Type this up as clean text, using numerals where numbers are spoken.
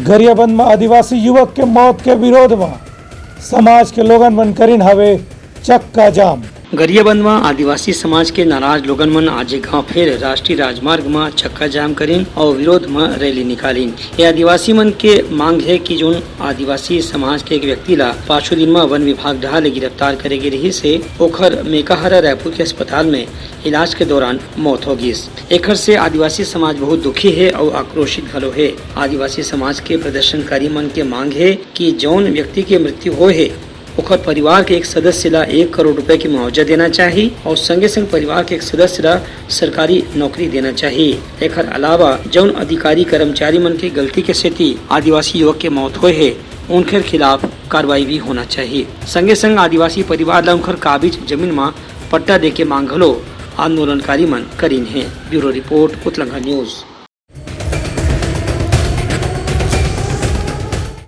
गरियाबंद में आदिवासी युवक के मौत के विरोध में समाज के लोगन मन करीन हवे चक्का जाम। गरियाबंद में आदिवासी समाज के नाराज लोगन मन आज गांव फिर राष्ट्रीय राजमार्ग में चक्का जाम करीन और विरोध में रैली निकालीन। ये आदिवासी मन के मांग है कि जो आदिवासी समाज के एक व्यक्ति ला 5 दिन में वन विभाग ढाल गिरफ्तार करे गे रही से ओखर मेकाहारा रायपुर के अस्पताल में इलाज के दौरान मौत हो गई। एखर से आदिवासी समाज बहुत दुखी है और आक्रोशित घलो है। आदिवासी समाज के प्रदर्शनकारी मन के मांग है कि जौन व्यक्ति के मृत्यु हो है ओखर परिवार के एक सदस्य ला 1 करोड़ रुपए की मुआवजा देना चाहिए और संगे संग परिवार के एक सदस्य ला सरकारी नौकरी देना चाहिए। एखर अलावा जौन अधिकारी कर्मचारी मन की गलती के सेती आदिवासी युवक के मौत हुए है उनके खिलाफ कार्रवाई भी होना चाहिए। संगे संग आदिवासी परिवार ला उनकर काबिज जमीन में पट्टा दे के मांग घलो आंदोलनकारी मन करीन है। ब्यूरो रिपोर्ट उत्तलंगा न्यूज।